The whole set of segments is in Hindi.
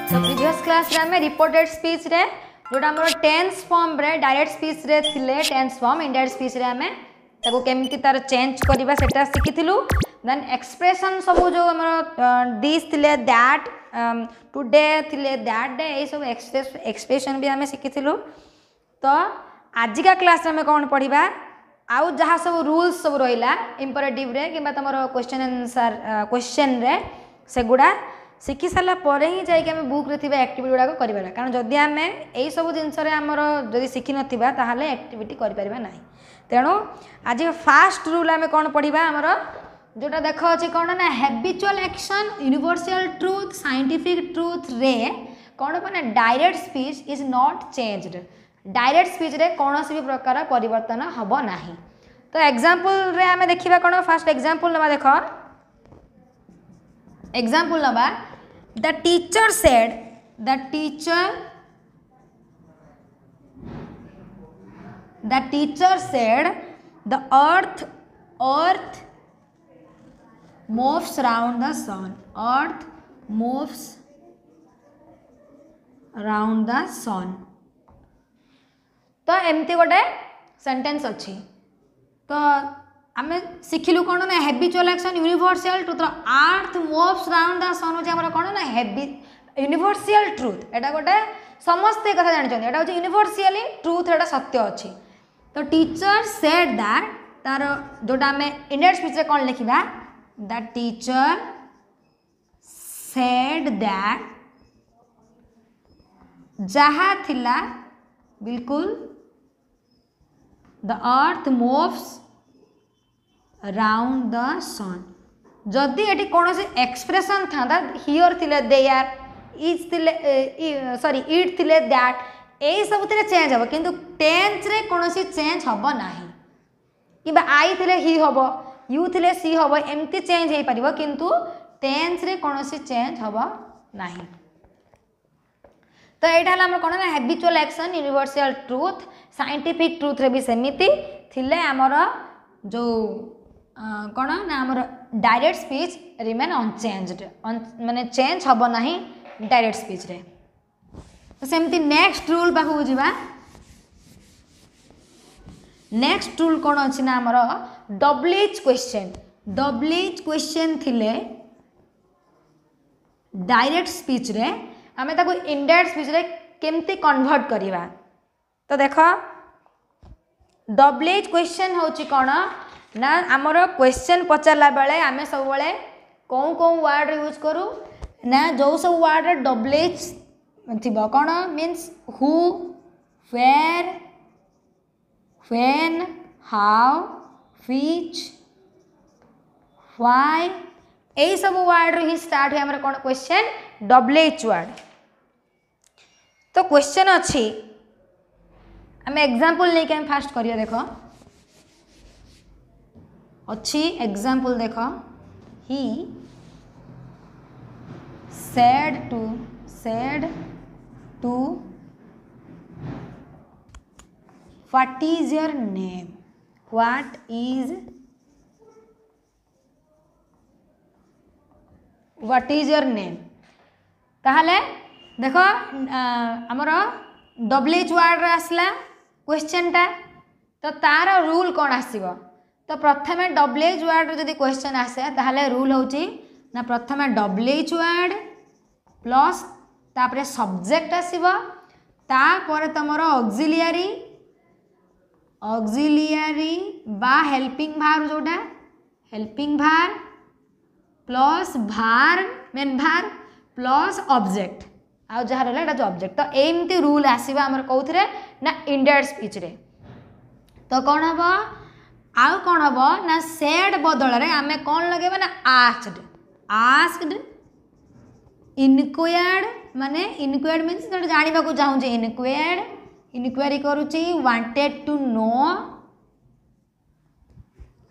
तो प्रीवियस क्लास रे हमें रिपोर्टेड स्पीच रे जोटा हमर टेंस फॉर्म रे डायरेक्ट स्पीच रे थिले टेंस फॉर्म इनडायरेक्ट स्पीच रे हमें ताको केमती तार चेंज करबा सेटा सिखिथिलु। देन एक्सप्रेशन सब जो हमर दिस थिले दैट टुडे थिले दैट डे ए सब एक्सप्रेशन भी हमें सिखिथिलु। तो आज का क्लास में कौन पढ़ा आउ जहाँ सब रूल्स सब रहा इंपरेटिव रे कि तुम क्वेश्चन आंसर क्वेश्चन रे से गुड़ा शिखी सारा पर ही जाइए बुक रे थिबा एक्टिविटी गुड़ाक करिबा कारण जदि आम यही सब जिनस आमर जदि शिखी नथिबा ताहाले एक्टिविटी करि परिबा नाही। तेणु आज फास्ट रूल आम कौन पढ़ा आमर जोटा देख अच्छे कौन ना habitual action universal truth scientific truth रे कौन मैंने direct speech is not changed. Direct speech रे कौन भी प्रकार परिवर्तन हम ना। तो एग्जांपल रे आम देखा कौन फास्ट एग्जांपल नवा देख एग्जांपल नवा the teacher said the teacher said the earth moves around the sun earth moves around the sun। तो एमती गोटे सेंटेंस अच्छी तो आम शिखिलु कौन ना habitual action universal truth earth moves around the sun होची हमर कौन ना यूनिवर्सल ट्रुथ एटा गोटे समस्ते कथा जानछन एटा होची यूनिवर्सली ट्रुथ एटा सत्य अच्छी। तो टीचर सेड दैट तार जोटा आम इंडियन स्पीच रे कौन लिखिबा द टीचर सेड दैट जहा थिला बिल्कुल the earth moves around the sun. जदि एटी कौन से एक्सप्रेशन था हियर थिले दे आर इज थिले सॉरी इट थिले दैट यही सब चेंज हम किंतु टेंस रे कौन सी चेंज हम ना कि आई थिले ही हम यू थिले सी हम एमती चेंज हो पार किंतु टेंस रे कौन सी चेंज हम ना। तो यहाँ आम कौन ना habitual action universal truth scientific truth रे भी सेमिति थिले आमर जो कौन ना आमर डायरेक्ट स्पीच रिमेन अनचेंज्ड माने चेंज हम ना डायरेक्ट स्पीच रे। तो सेमती नेक्स्ट रूल पाखु बुझा नेक्स्ट रूल कौन अच्छी ना आमर डब्ल्यूएच क्वेश्चन थिले डायरेक्ट स्पीच रे आमे ताको इनडायरेक्ट स्पीच रे केमती कन्वर्ट करिवा। तो देख डब्ल्यूएच क्वेश्चन होची कौन ना आमर क्वेश्चन पचारला बेले आमे सब बेले कौन कौन वर्ड यूज करू ना जो सब वर्ड डब्ल्यूएच थिबो कौन means who where when how which why यही सब वर्ड ही स्टार्ट हुए हमारे कौन क्वेश्चन डब्ल्यूएच वर्ड। तो क्वेश्चन अच्छी आम एग्जांपल लेके हम फास्ट करिया देख अच्छी एग्जांपल देख ही said to what is your name what is your name ताहले देखो आमर डब्ल्यूएच वर्ड आसला क्वेश्चन टा तो तार रूल कौन आसीबो। तो प्रथमे डब्ल्यूएच वर्ड जदि क्वेश्चन आसे ताहले रूल होची ना प्रथमे डब्ल्यूएच वर्ड प्लस तापरे सब्जेक्ट आसीबो तापर तमरो ऑक्सिलियरी बा हेल्पिंग भार जोटा हेल्पिंग भार प्लस भार मेन भार प्लस ऑब्जेक्ट आउ जहाँ रहा जो ऑब्जेक्ट। तो एमती रूल आसीबा हमर कौथरे ना इनडायरेक्ट स्पीच रे। तो कौन हम आउ कौन हम ना सेड बदल रे आमे कौन लगेबा ना आस्क्ड इनक्वायर्ड माने इनक्वायर्ड मीन्स जो जानवा को चाहूँ इनक्वायरी करुच्ची वांटेड टू नो।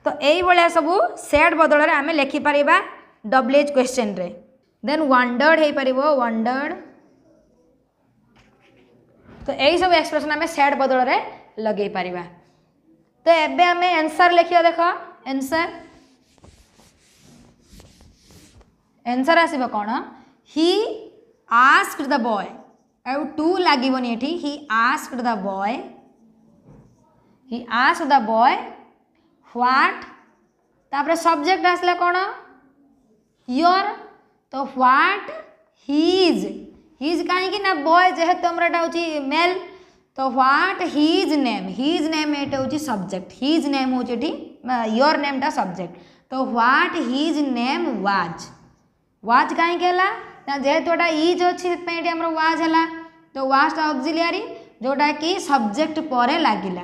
तो यही भाया सब सेड बदल आम लिखिपर डब्ल्यूएच क्वेश्चन रे। देन वंडर्ड हो पार वंडर्ड। तो यही सब एक्सप्रेशन आम सेड बदल लगे पार। तो एबे आम आंसर लिखिया देख आंसर आसीबो कौन ही आस्क्ड द बॉय आउ टू लागोनी एठी ही आस्क्ड द बॉय व्हाट तापर सब्जेक्ट आसला कौन योर तो व्हाट हीज कहीं ना बॉय जेहेतु हमरा हूँ मेल तो व्हाट हीज नेम एट हूँ सब्जेक्ट हीज नेम हूँ योर नेम टा सब्जेक्ट तो व्हाट हीज नेम वाज कहीं ना जेहेतु एटा इज अच्छी से वाज है तो वाज टा ऑक्सिलियरी जोटा कि सब्जेक्ट पर लगिला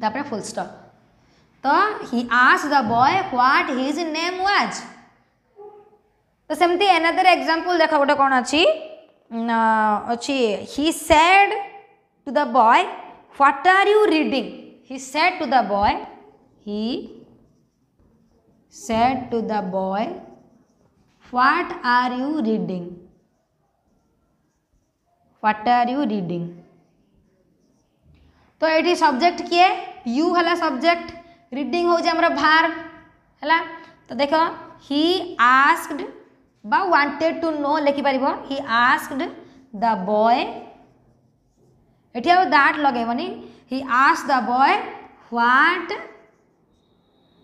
तापर फुल स्टॉप तो he asked the boy what his name was तो सेमती अनदर एग्जांपल देखा गोटे कौन अच्छी he said to the boy what are you reading he said to the boy what are you reading तो ये सब्जेक्ट किए यू है सब्जेक्ट रीडिंग हो भार है तो देख ही आस्क्ड बा वांटेड टू नो लिखिपर ही आस्क्ड द बॉय एटी आ दैट लगेबनी he asked the boy what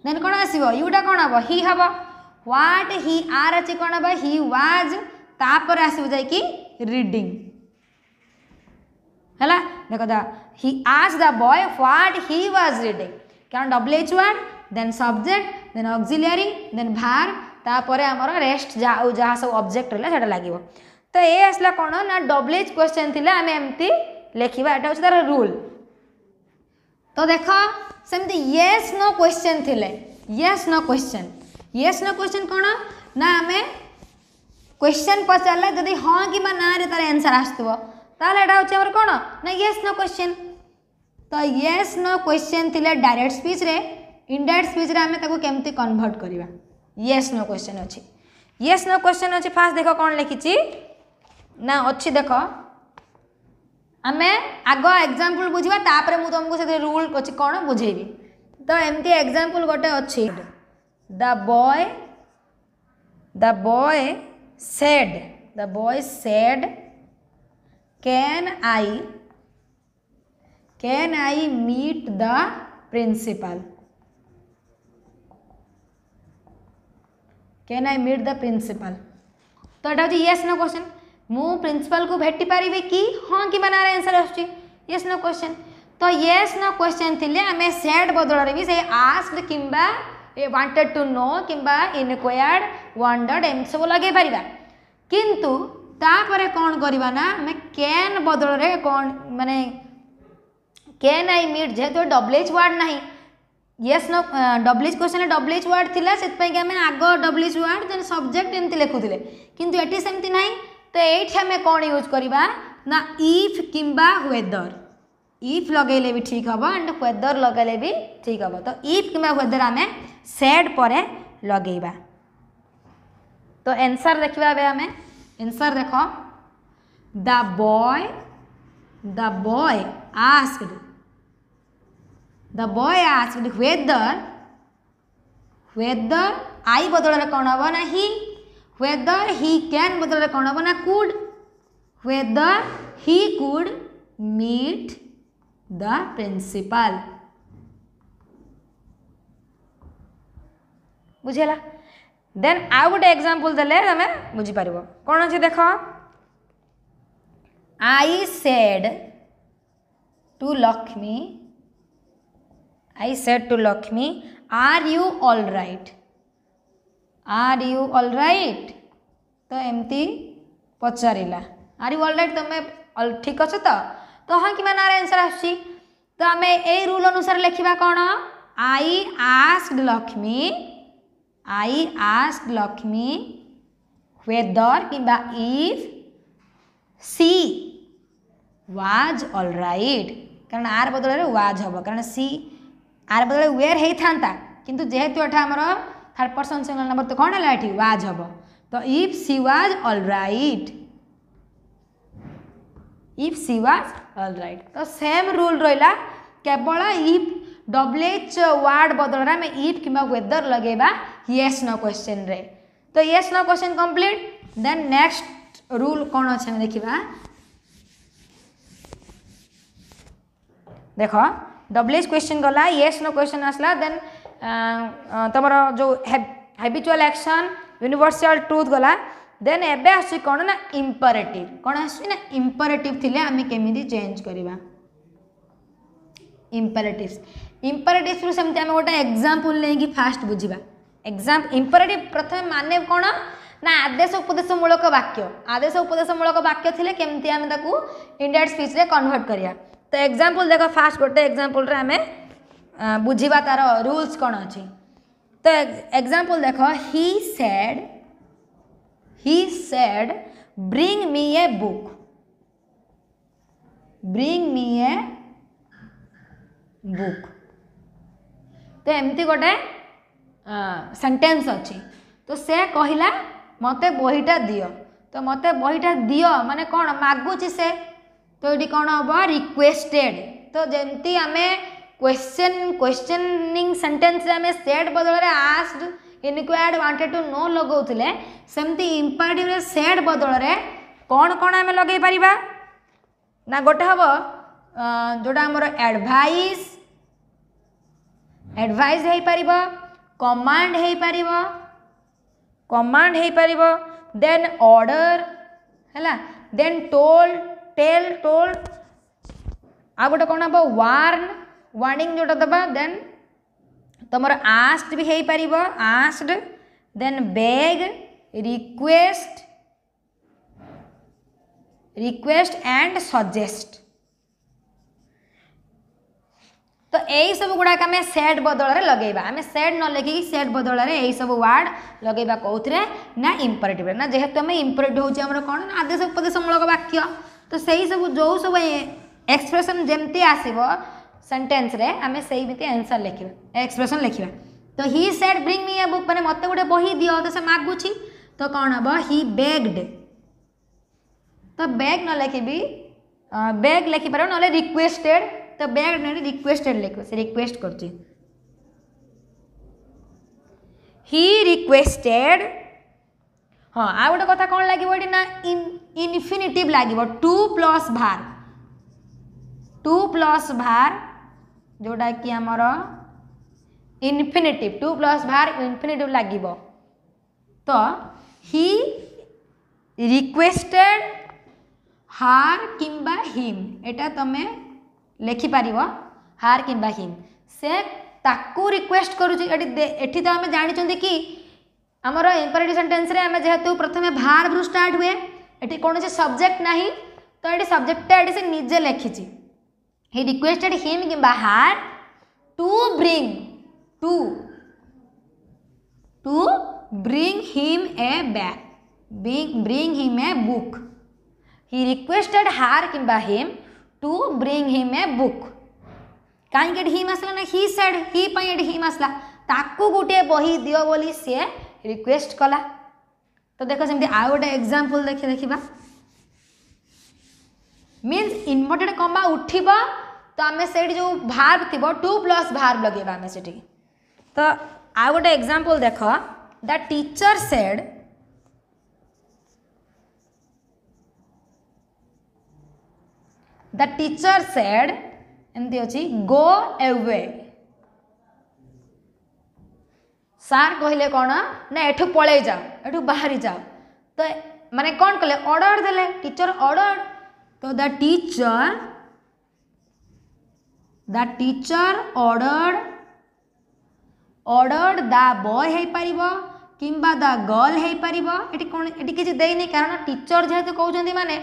then कौन आसो यूटा कौन हम ही हम व्हाट ही आर अच्छी कौन हम ही वाज तापर आसो जाकि रीडिंग है देख the he asked the boy what he was reading कारण WH word then subject then auxiliary then भार तापर आमर रेस्ट जहाँ सब ऑब्जेक्ट रहा लगे तो ये आसला कौन ना WH क्वेश्चन थी आम एमती लिखा यहाँ हूँ तार रूल तो देख सेमती येस नो क्वेश्चन थिले येस नो क्वेश्चन कौन ना आम क्वेश्चन पचारे जदि हाँ कि ना रे तार आंसर आसो ताले एटा हूँ आमर कौन ना येस नो क्वेश्चन तो येस नो क्वेश्चन थिले डायरेक्ट स्पीच रे इनडायरेक्ट स्पीच रे आम ताको केमती कन्वर्ट करवा येस नो क्वेश्चन अच्छी येस नो क्वेश्चन अच्छी फास्ट देख कौन लिखी ना अच्छी देख आम आग एग्जांपल बुझा तापर मुझे तुमको से रूल अच्छी कौन बुझेबी तो एमती एग्जांपल गोटे अच्छी the boy said can I meet the principal can I meet the principal तो यहाँ हूँ येस नो क्वेश्चन मु प्रिंसिपल को भेटी पारि कि हाँ कि माना आंसर आस नो क्वेश्चन तो येस नो क्वेश्चन थिले आम सेड बदल भी से आस्क्ड किंबा वांटेड टू नो किंबा इनक्वायर्ड वंडर्ड एम सब लगे पार किंतु तापर कौन करवा ना आम कैन बदल रे कौन माने कैन आई मीट जेहेतु WH वर्ड ना yes no WH question WH word थिला से आम आग WH वर्ड देन सब्जेक्ट एमती लिखुले किंतु एटी सेमती ना तो ये आम कौन यूज करवा ना इफ किंबा वेदर इफ लगेले भी ठीक हम एंड वेदर लगेले भी ठीक हम तो इफ किंबा वेदर आम सेड पर लगेबा तो आंसर देखा आम आंसर देख the boy asked whether I बदल कौन हम ना ही वेदर ही कैन बदल कौन हम ना could whether he could meet the principal बुझेला देन आउ गोटे एग्जांपल देले तमे बुझी पारिबो कोन अछि देखो I said to Lakshmi are you all right तो एमती पचारिला आर यू ऑल राइट तुम ठीक अच्छे तो हाँ कि माना आंसर आसुची तो आम ए रूल अनुसार लिखा कौन आई आस्क्ड लक्ष्मी वेदर किंबा if she was all right कारण आर बदल वाज हम कारण सी आर बदल वेयर होता किंतु जेहेतु एटा आमर थर्ड पर्सन सिंगल नंबर तो कौन है ये वाज हम तो if she was all right तो सेम रूल रहा केवल इफ WH वर्ड बदल आम इफ कि वेदर लगेबा येस नो क्वेश्चन रे तो yes no question complete then next rule कौन अच्छे देखा देख डब्ल्यूएच क्वेश्चन गला येस नो क्वेश्चन आसला देन तुम जो हैबिचुअल एक्शन यूनिवर्सल ट्रूथ गला देन एबे आसी कौन ना इंपरेटिव कौन आसी ना इंपरेटिव थिले आमे केमिति चेंज करबा इंपरेटिव्स रु सेमति आमे गोटे एग्जांपल नै कि फास्ट बुझिबा इंपरेटिव प्रथम माने कौन ना आदेश उपदेशमूलक वाक्य थिले केमती आमे ताकू इंडायरेक्ट स्पीच रे कन्वर्ट करिया तो एग्जांपल देखो फास्ट गोटे एग्जांपल रे आमे बुझिबा तार रूल्स कौन अछि तो एग्जांपल देखो he said bring me a book तो एमती गोटे सेंटेंस अच्छी तो से कहला मते बहीटा दियो तो मते बहीटा दियो माने कौन मागुची से तो ये कौन हम रिक्वेस्टेड तो जमती आमे क्वेश्चनिंग सेंटेंस रे आमे सेड बदल रे आस्क्ड इनक्वायर्ड वांटेड टू नो लगौथिले सेमती इंपरेटिव रे सेड बदल रे कौन कौन आमे लगै परिबा ना गोटे हबो जोटा हमर एडवाइस हे परिबो कमांड हे परिबो देन ऑर्डर हैला देन टोल्ड आ गोटे कौन हम वार्निंग जोटा दबा देन तुमर आस्क्ड भी हे परिबो asked then beg request and suggest तो यही सब गुड़ाक आम सेट बदल रे लगेबा आम सेट न लिखिकी सेट बदल रे यही सब वार्ड लगेबा कौथिरे ना इंपरेटिव ना जेहेतु आम इंपरेटिव होची हमर कोन आदेश उपदेशमूलक वाक्य तो सही सब जो सब एक्सप्रेशन जेमती आसीबो सेंटेंस रे आम सही मिति आंसर लिखिबा एक्सप्रेशन लिखिबा तो he said bring me a book माने मते गुटे बही दियो तो से मागुची तो कौन हबो ही बेग्ड तो बेग न लिखिबी बेग लिखि पारो नले रिक्वेस्टेड तो बेग ने रिक्वेस्टेड लिखो से रिक्वेस्ट करची ही रिक्वेस्टेड हाँ आ गोटे कथा कौन लगे ये ना इनफिनिटिव लगे टू प्लस भार जोटा कि आमर इनफिनिटिव टू प्लस भार इनफिनिटिव लगे तो ही रिक्वेस्टेड हार किंबा हिम एटा तमे लिखिपार हार किंबा हिम से ताकू रिक्वेस्ट करुँच एठी तो आम जानी कि आमर इंपरेटिव सेंटेंस रे आम जेहेतु प्रथमे भार रु स्टार्ट हुए एठी कौन सब्जेक्ट नहीं तो ये सब्जेक्ट एटी से निजे लिखी ही रिक्वेस्टेड हिम किंबा her to bring him a bag bring him a book he requested her किंबा him to bring him a book कहीं हिम आसला ना ही सेड ही पई हिम आसला ताकू गोटे बही दियो बोली सी रिक्वेस्ट कला तो देखो सेमती आ गोटे एग्जांपल देखा मीन्स इन्वर्टेड कमा उठिबा तो आमे सेठी जो भार्ब थिबो टू प्लस भार्ब लगेबा आमे सेठी तो आ गोटे एग्जांपल देखो द टीचर सेड एमती अच्छी गो एवे सार कहले कौन ना एठू पलि जाओ एठू बाहरी जाओ तो माने कौन कले ऑर्डर देले टीचर ऑर्डर तो the teacher order the boy है पारिबो किंबा द गर्ल है पारिबो एठी कोन एठी किछि देई नै कारण टीचर जेहेतु कहउछन्ती माने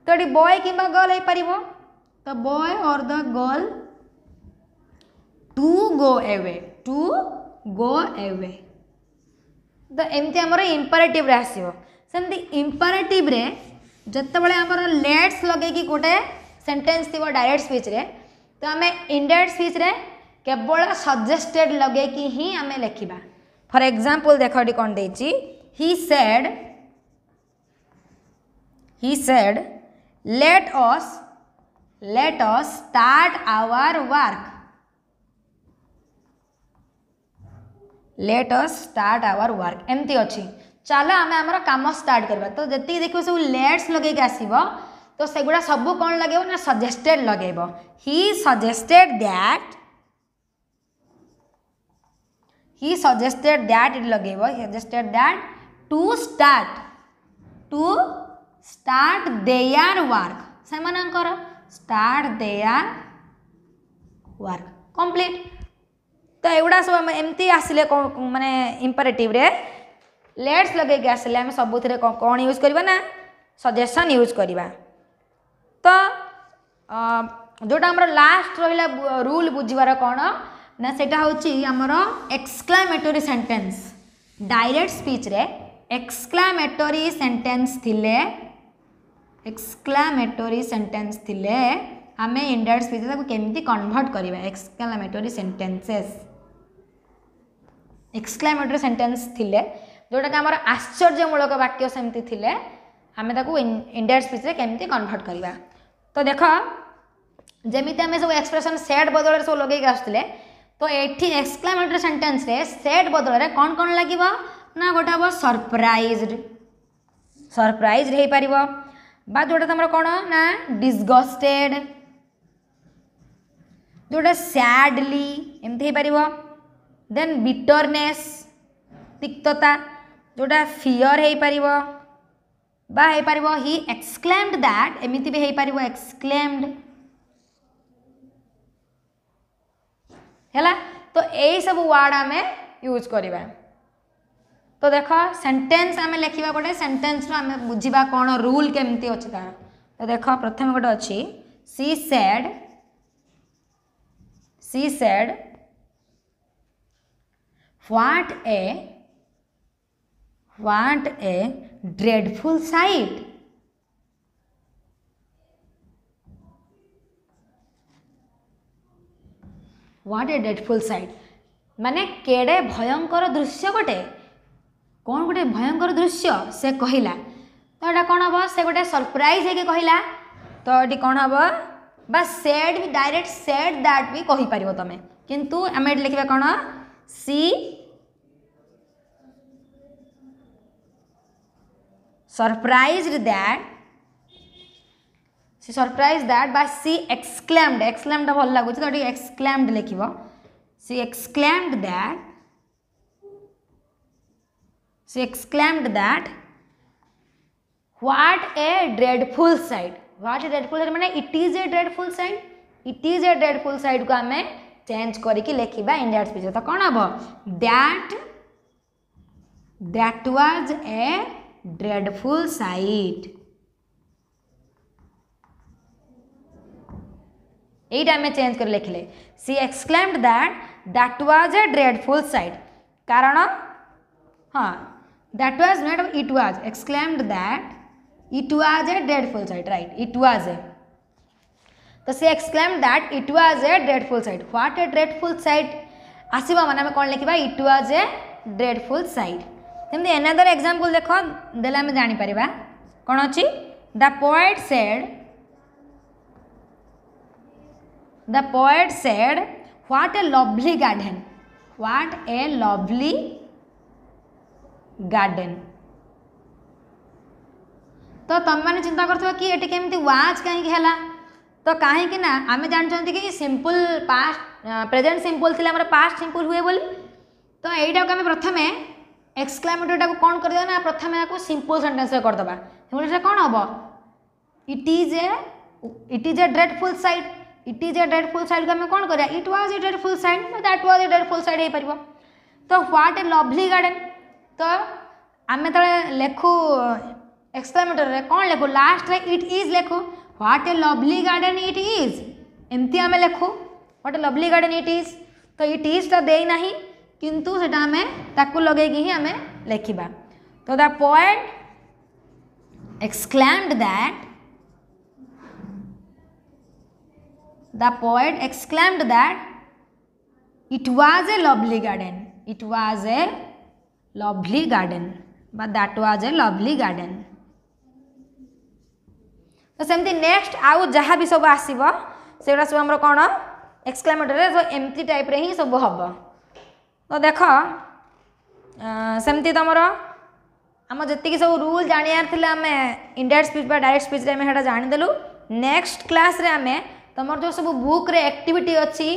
तो ये बॉय कि गर्ल है पार तो बॉय और द गर्ल टू गो एवे तो एमती आमर इंपरेटिव रे आसीबो सेमती इंपरेटिव रे जत्ते बळे आमर लेट्स लगे कि गोटे सेंटेंस थिबो डायरेक्ट स्पीच रे तो आमे इनडायरेक्ट स्पीच रे केवल सजेस्टेड लगे कि ही आमे लिखिबा फॉर एग्जांपल देखो डी कोन देछि ही said let us start our work एमती अच्छी चलो आम आम कम स्टार्ट करवा तो जी देखो सब लेट्स लगे आसब तो सेगुड़ा सब कौन लगे ना सजेस्टेड लगे ही सजेस्टेड दैट इट लगे suggested that to start their work से स्टार्ट देयर वर्क कंप्लीट तो एगुड़ा सब एमती आसिले माने इंपरेटिव रे लेट्स लगे आसिले आम सबुथिरे कौन यूज करबा ना सजेशन यूज करबा तो जोटा हमर लास्ट रहिला रूल बुझिबार कौन ना सेटा होची हमर एक्सक्लेमेटरी सेंटेंस डायरेक्ट स्पीच रे एक्सक्लेमेटरी सेंटेंस थिले आमे इनडायरेक्ट स्पीच को केमती कन्वर्ट करबा एक्सक्लेमेटरी सेंटेंस थिले जोटा कि हमर आश्चर्यमूलक वाक्य सेमती थिले आमे ताको इनडायरेक्ट स्पीच रे केमती कन्वर्ट करबा तो देख जमीती आम सब एक्सप्रेशन सेट बदल सब लगे आसुले तो ये एक्सक्लेमेटरी सेंटेंस रे सेट बदल कौन कौन लगे ना गोटे हम सरप्राइज हो पार बा जोटा तुम कौन ना डिस्गस्टेड जोटा सैडली एमती हो पार देन बिटरनेस तिक्तता जोटा फियर हो पार बा हो पार ही एक्सक्लेम्ड दैट एमती भी हो पार एक्सक्लेम्ड है तो यही सब वर्ड आम यूज करवा तो देख सेंटेंस आम लिखा गोटे सेंटेंस आम बुझा कौन रूल केमती अच्छी तार तो देख प्रथम गोटे अच्छी she said what a dreadful sight what a dreadful sight माने केड़े भयंकर दृश्य गोटे कौन गोटे भयंकर दृश्य से कहला तो ये कौन हम से गोटे सरप्राइज है कहला तो ये कौन हम बा सेड भी डायरेक्ट सेड दैट भी कहि परिबो तमे किंतु आम ये लिखा कौन सी सरप्राइज्ड दैट बा सी एक्सक्लेम्ड भल लगुच तो एक्सक्लेम्ड लिखिबो she exclaimed that what a dreadful sight माने it is a dreadful sight को आम चेंज करके लिखा इंडिया स्पीच तो कौन हम that was a dreadful sight यही आम चेंज कर लिखले she exclaimed that was a dreadful sight कारण हाँ that was not it was exclaimed that it was a dreadful sight right it was a तो she exclaimed that it was a dreadful sight what a dreadful sight आसवा माने कौन लिखा it was a dreadful sight सेमती एनादर एग्जांपल देख देले आम जानी परिबा कौन अच्छी the poet said what a lovely garden तो तुम मैंने चिंता करथो कि एटी केमती वाज कहीं है तो कहीं ना आम जानते कि सिंपल पास्ट प्रेजेंट सिंपल थी पास्ट सिंपल हुए बोली तो यहीटा को आम प्रथम एक्सक्लेमेटरी को कौन कर ना प्रथम या सिंपल सेंटेंस करदे कौन हम it is a dreadful sight को आम कौन करा it was a dreadful site that was a dreadful site हो पार तो व्हाट ए लवली गार्डन तो आम तले लेखु एक्सक्लेमेटरी कौन लेखु लास्ट रे इट इज लेखु what a lovely garden it is एमती आम लेखु what a lovely garden it is तो इट इज टा दे ना किंतु सेटा आम ताकू लगे ही आम लिखा तो the poet exclaimed that it was a lovely garden बा that was a lovely garden तो सेमती नेक्स्ट आउ जहाँ भी सब आसो से सब आम कौन एक्सक्लेमेटरी तो एमती टाइप रे ही सब हम तो देख सेमती तुम आम जी सब रूल जानार थे आम इनडायरेक्ट स्पीच डायरेक्ट स्पीच आम जानीदेलु नेक्स्ट क्लास रे आम तुम जो सब बुक रे एक्टिविटी अच्छी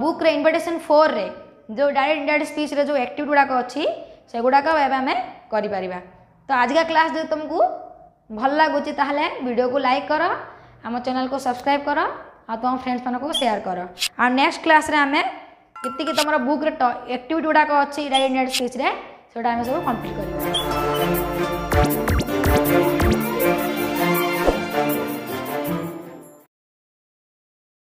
बुक रे इनविटेशन 4 रे जो डायरेक्ट इनडायरेक्ट स्पीच रे जो एक्टिविटी गुड़ाक अच्छी से गुड़ाक आम कर। तो आज का क्लास जो तुमको भल लगुच ताहले वीडियो को लाइक कर आम चैनल को सब्सक्राइब कर आ तुम फ्रेंड्स मान को शेयर कर आ नेक्स्ट क्लास रे आम जी तुम बुक रे एक्टिविटी गुड़ाक अच्छी डायरेक्ट इनडायरेक्ट स्पीच रे से सब कंप्लीट कर।